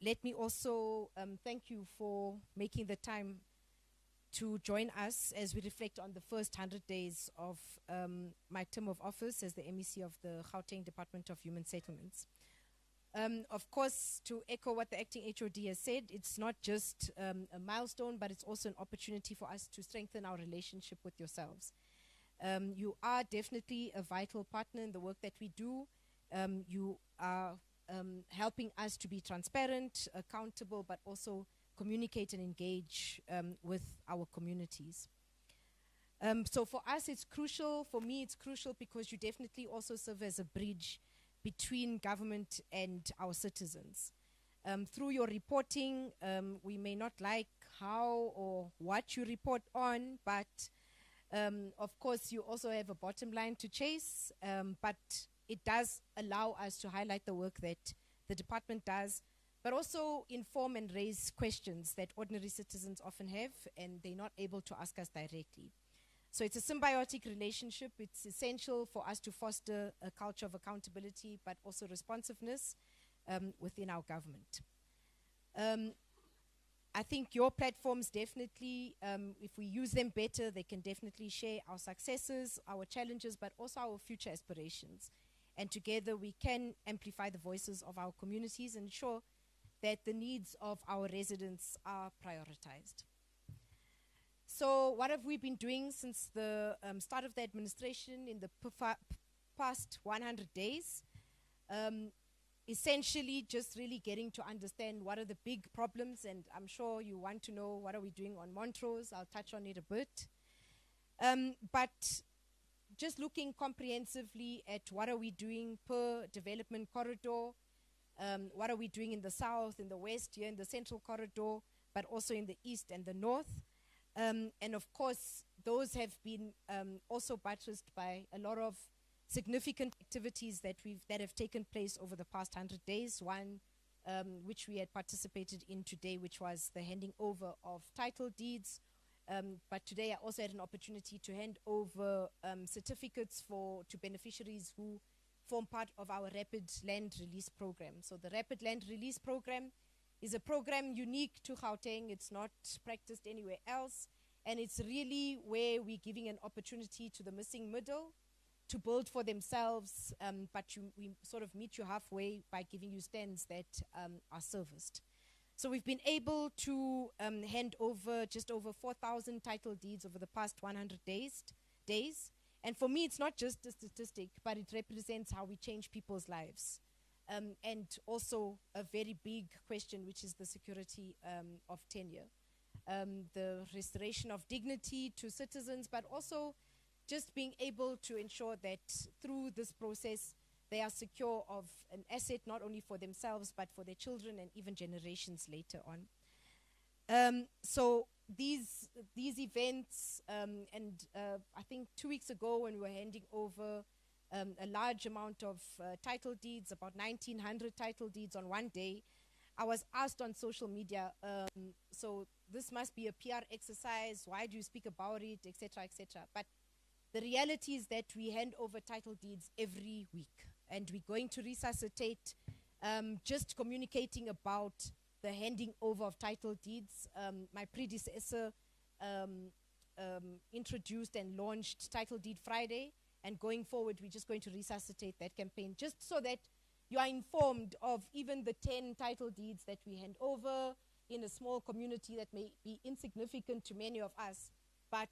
let me also thank you for making the time to join us as we reflect on the first 100 days of my term of office as the MEC of the Gauteng Department of Human Settlements. Of course, to echo what the acting HOD has said, it's not just a milestone, but it's also an opportunity for us to strengthen our relationship with yourselves. You are definitely a vital partner in the work that we do. You are helping us to be transparent, accountable, but also communicate and engage with our communities. So for us, it's crucial. For me, it's crucial because you definitely also serve as a bridge between government and our citizens. Through your reporting, we may not like how or what you report on, but of course, you also have a bottom line to chase, but it does allow us to highlight the work that the department does, but also inform and raise questions that ordinary citizens often have, and they're not able to ask us directly. So it's a symbiotic relationship. It's essential for us to foster a culture of accountability, but also responsiveness within our government. I think your platforms definitely, if we use them better, they can definitely share our successes, our challenges, but also our future aspirations. And together we can amplify the voices of our communities and ensure that the needs of our residents are prioritized. So what have we been doing since the start of the administration in the past 100 days? Essentially just really getting to understand what are the big problems, and I'm sure you want to know what are we doing on Montrose. I'll touch on it a bit. But just looking comprehensively at what are we doing per development corridor, what are we doing in the south, in the west, here in the central corridor, but also in the east and the north. And of course, those have been also buttressed by a lot of significant activities that have taken place over the past 100 days. One which we had participated in today, which was the handing over of title deeds. But today I also had an opportunity to hand over certificates to beneficiaries who form part of our Rapid Land Release Program. So the Rapid Land Release Program is a program unique to Gauteng. It's not practiced anywhere else. And it's really where we're giving an opportunity to the missing middle to build for themselves, but we sort of meet you halfway by giving you stands that are serviced. So we've been able to hand over just over 4,000 title deeds over the past 100 days. And for me, it's not just a statistic, but it represents how we change people's lives. And also a very big question, which is the security of tenure. The restoration of dignity to citizens, but also just being able to ensure that through this process, they are secure of an asset, not only for themselves, but for their children and even generations later on. So these events, I think 2 weeks ago when we were handing over a large amount of title deeds, about 1,900 title deeds on one day, I was asked on social media, so this must be a PR exercise, why do you speak about it, etc., etc. But the reality is that we hand over title deeds every week, and we're going to resuscitate just communicating about the handing over of title deeds. My predecessor introduced and launched Title Deed Friday, and going forward, we're just going to resuscitate that campaign just so that you are informed of even the 10 title deeds that we hand over in a small community that may be insignificant to many of us, but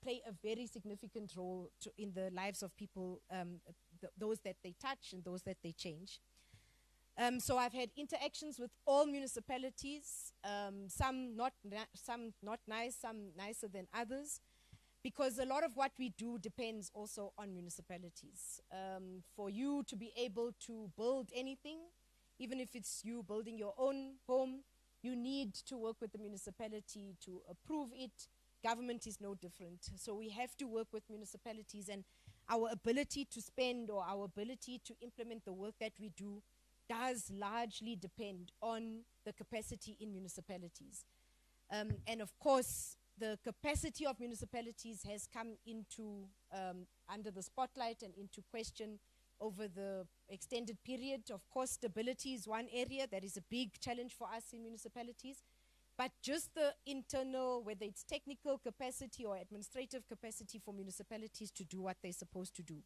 play a very significant role in the lives of people, those that they touch and those that they change. So I've had interactions with all municipalities, some not nice, some nicer than others, because a lot of what we do depends also on municipalities. For you to be able to build anything, even if it's you building your own home, you need to work with the municipality to approve it. Government is no different. So we have to work with municipalities, and our ability to spend or our ability to implement the work that we do does largely depend on the capacity in municipalities. And of course, the capacity of municipalities has come into under the spotlight and into question over the extended period. Of course, stability is one area that is a big challenge for us in municipalities. But just the internal, whether it's technical capacity or administrative capacity for municipalities to do what they're supposed to do.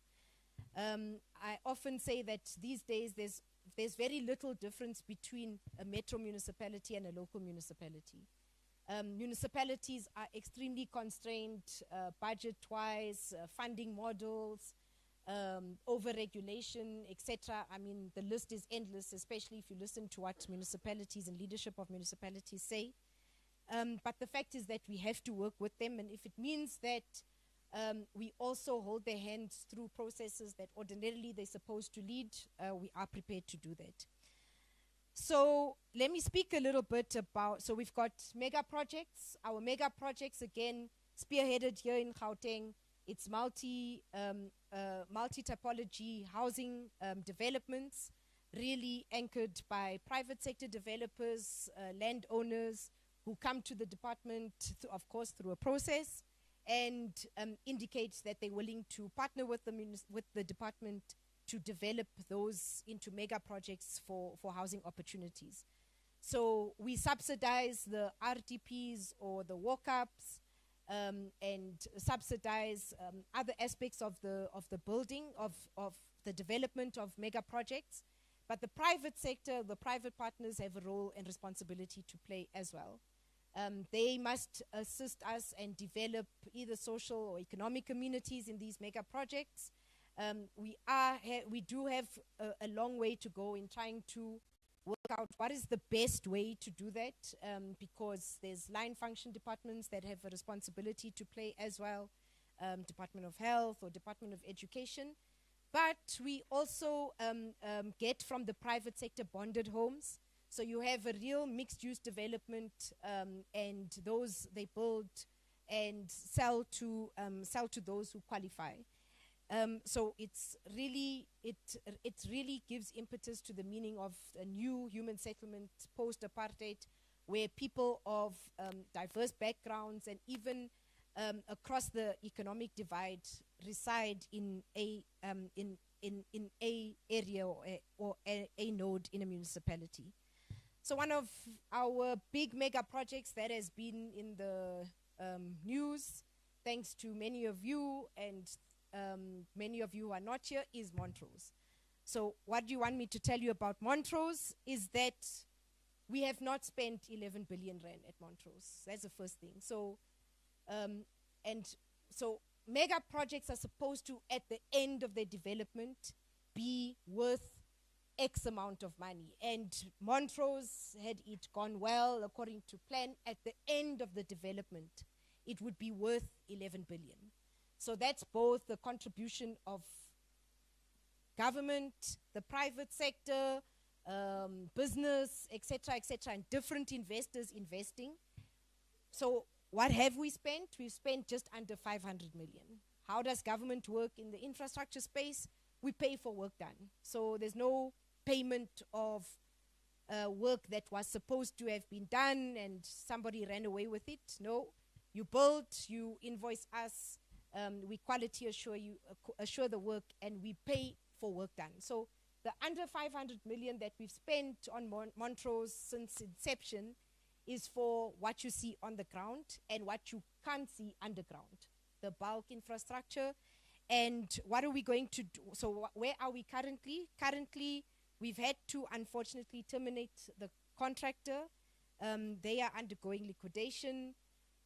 I often say that these days there's very little difference between a metro municipality and a local municipality. Municipalities are extremely constrained budget-wise, funding models, over-regulation, etc. I mean, the list is endless, especially if you listen to what municipalities and leadership of municipalities say. But the fact is that we have to work with them, and if it means that we also hold their hands through processes that ordinarily they're supposed to lead, we are prepared to do that. So let me speak a little bit about, so we've got mega projects. Our mega projects, again, spearheaded here in Gauteng. It's multi-typology housing developments, really anchored by private sector developers, landowners who come to the department, of course, through a process, and indicates that they're willing to partner with the department to develop those into mega projects for housing opportunities. So we subsidize the RDPs or the walk-ups, and subsidize other aspects of the building, of the development of mega projects. But the private sector, the private partners have a role and responsibility to play as well. They must assist us and develop either social or economic communities in these mega projects. We do have a long way to go in trying to work out what is the best way to do that, because there's line function departments that have a responsibility to play as well, Department of Health or Department of Education. But we also get from the private sector bonded homes. So you have a real mixed-use development, and those they build and sell to those who qualify. So it really gives impetus to the meaning of a new human settlement post-apartheid, where people of diverse backgrounds and even across the economic divide reside in a area or a node in a municipality. So one of our big mega projects that has been in the news, thanks to many of you and many of you who are not here, is Montrose. So what do you want me to tell you about Montrose is that we have not spent 11 billion rand at Montrose. That's the first thing. So, so mega projects are supposed to, at the end of their development, be worth X amount of money. And Montrose, had it gone well according to plan, at the end of the development, it would be worth 11 billion. So that's both the contribution of government, the private sector, business, etc., and different investors investing. So what have we spent? We've spent just under 500 million. How does government work in the infrastructure space? We pay for work done. So there's no payment of work that was supposed to have been done and somebody ran away with it. No, you build, you invoice us, we quality assure the work, and we pay for work done. So the under 500 million that we've spent on Montrose since inception is for what you see on the ground and what you can't see underground, the bulk infrastructure. And what are we going to do? So where are we currently? Currently, we've had to unfortunately terminate the contractor. They are undergoing liquidation.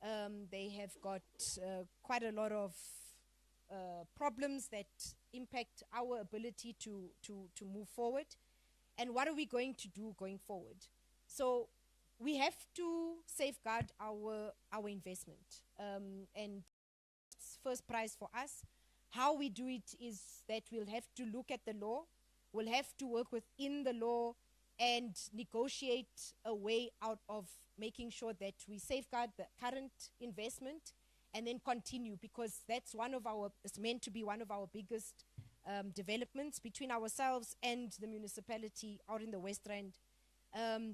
They have got quite a lot of problems that impact our ability to move forward. And what are we going to do going forward? So we have to safeguard our investment. And first prize for us. How we do it is that we'll have to look at the law. We'll have to work within the law and negotiate a way out of making sure that we safeguard the current investment and then continue, because that's it's meant to be one of our biggest developments between ourselves and the municipality out in the West Rand.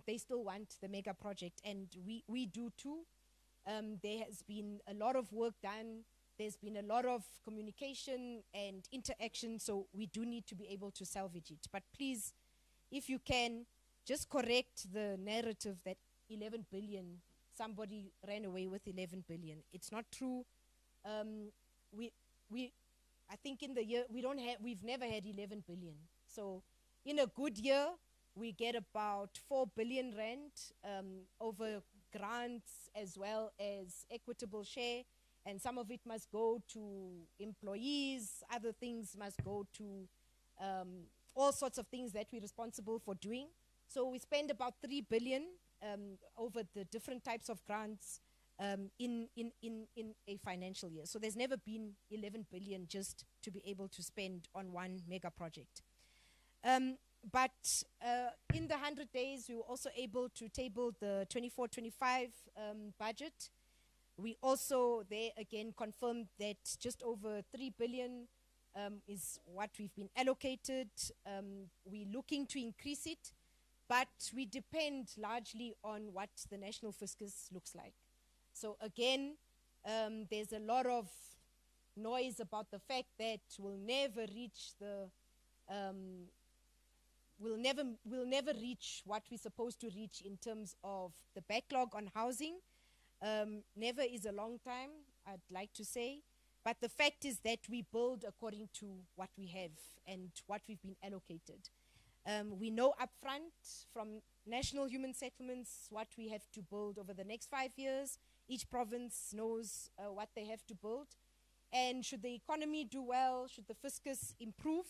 They still want the mega project, and we do too. There has been a lot of work done There's been a lot of communication and interaction, so we do need to be able to salvage it. But please, if you can, just correct the narrative that 11 billion, somebody ran away with 11 billion. It's not true. I think in the year, we've never had 11 billion. So in a good year, we get about 4 billion rand over grants as well as equitable share. And some of it must go to employees, other things must go to all sorts of things that we're responsible for doing. So we spend about 3 billion over the different types of grants in a financial year. So there's never been 11 billion just to be able to spend on one mega project. But in the 100 days, we were also able to table the 24-25 budget. We also there again confirmed that just over 3 billion is what we've been allocated. We're looking to increase it, but we depend largely on what the national fiscus looks like. So again, there's a lot of noise about the fact that we'll never reach we'll never reach what we're supposed to reach in terms of the backlog on housing. Never is a long time, I'd like to say. But the fact is that we build according to what we have and what we've been allocated. We know upfront from national human settlements what we have to build over the next 5 years. Each province knows what they have to build. And should the economy do well, should the fiscus improve,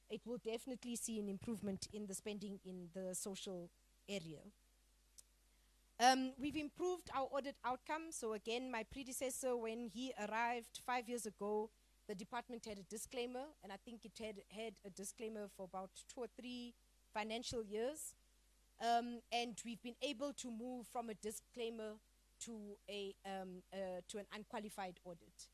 it will definitely see an improvement in the spending in the social area. We've improved our audit outcome. So again, my predecessor, when he arrived 5 years ago, the department had a disclaimer, and I think it had a disclaimer for about 2 or 3 financial years. And we've been able to move from a disclaimer to an unqualified audit.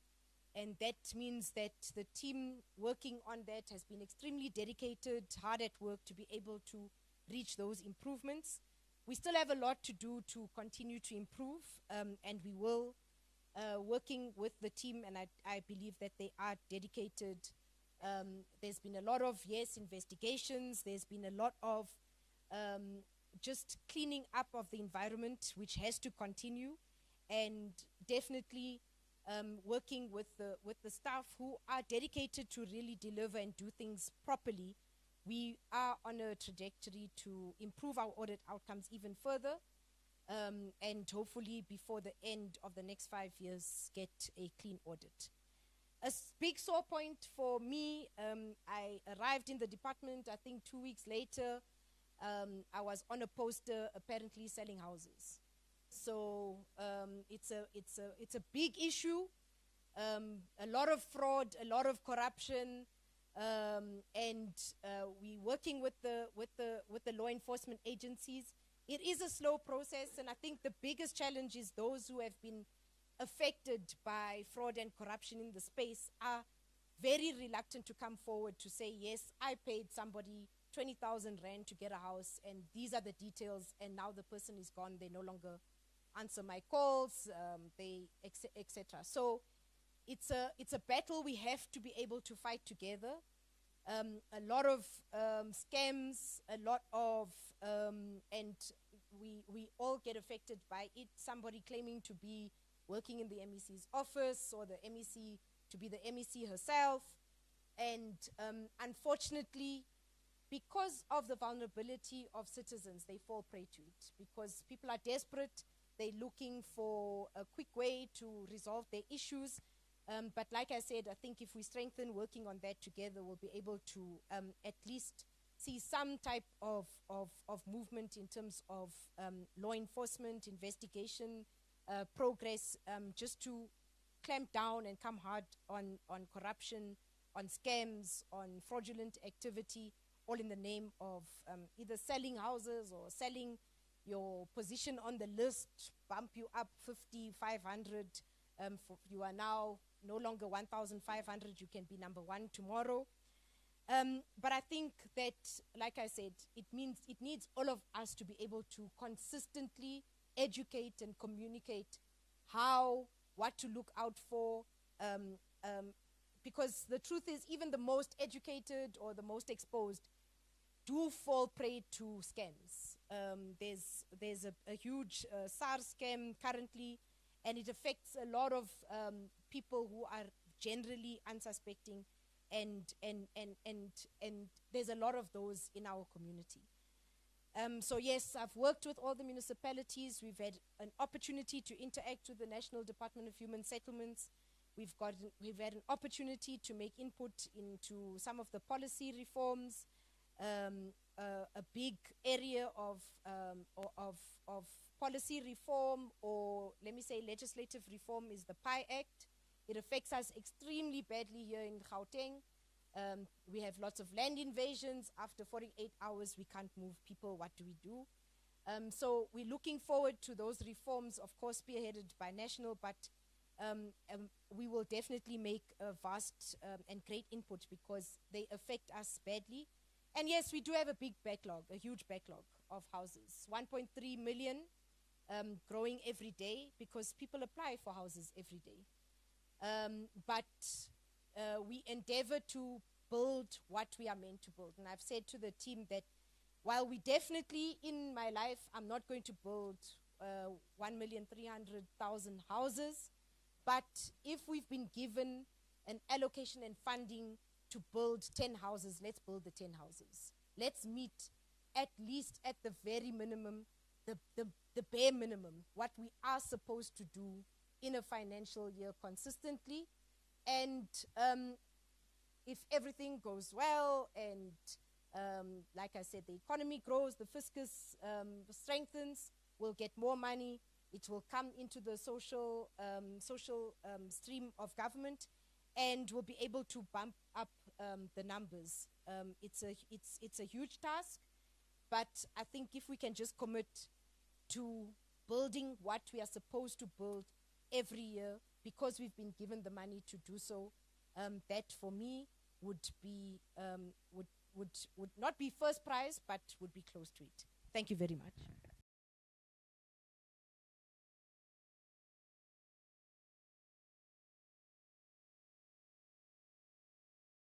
And that means that the team working on that has been extremely dedicated, hard at work to be able to reach those improvements. We still have a lot to do to continue to improve, and we will, working with the team, and I believe that they are dedicated. There's been a lot of, investigations. There's been a lot of just cleaning up of the environment, which has to continue, and definitely working with the staff who are dedicated to really deliver and do things properly. We are on a trajectory to improve our audit outcomes even further, and hopefully before the end of the next 5 years get a clean audit. A big sore point for me, I arrived in the department, I think 2 weeks later, I was on a poster apparently selling houses. So it's a big issue, a lot of fraud, a lot of corruption, and we working with the law enforcement agencies. It is a slow process, and I think the biggest challenge is those who have been affected by fraud and corruption in the space are very reluctant to come forward to say, yes, I paid somebody 20,000 rand to get a house, and these are the details, and now the person is gone, they no longer answer my calls, etc. So it's a battle we have to be able to fight together. A lot of scams, a lot of, and we all get affected by it. Somebody claiming to be working in the MEC's office, or the MEC to be the MEC herself. And unfortunately, because of the vulnerability of citizens, they fall prey to it. Because people are desperate, they're looking for a quick way to resolve their issues. But like I said, I think if we strengthen working on that together, we'll be able to at least see some type of movement in terms of law enforcement, investigation, progress, just to clamp down and come hard on corruption, on scams, on fraudulent activity, all in the name of either selling houses or selling your position on the list, bump you up 50, 500. You are now no longer 1,500, you can be number 1 tomorrow. But I think that, like I said, it needs all of us to be able to consistently educate and communicate what to look out for, because the truth is, even the most educated or the most exposed do fall prey to scams. There's a huge SARS scam currently, and it affects a lot of people who are generally unsuspecting, and there's a lot of those in our community. So yes, I've worked with all the municipalities. We've had an opportunity to interact with the National Department of Human Settlements. We've had an opportunity to make input into some of the policy reforms. A big area of policy reform, or let me say legislative reform, is the PI Act. It affects us extremely badly here in Gauteng. We have lots of land invasions. After 48 hours, we can't move people. What do we do? So we're looking forward to those reforms, of course, spearheaded by National, but we will definitely make a vast and great input because they affect us badly. And yes, we do have a big backlog, a huge backlog of houses, 1.3 million, growing every day because people apply for houses every day. But we endeavor to build what we are meant to build. And I've said to the team that while we definitely, in my life, I'm not going to build 1,300,000 houses, but if we've been given an allocation and funding to build 10 houses, let's build the 10 houses. Let's meet at least at the very minimum, the bare minimum, what we are supposed to do in a financial year consistently. And if everything goes well and like I said, the economy grows, the fiscus strengthens, we'll get more money, it will come into the social stream of government, and we'll be able to bump up the numbers. It's a huge task, but I think if we can just commit to building what we are supposed to build every year, because we've been given the money to do so, that for me would be would not be first prize, but would be close to it. Thank you very much.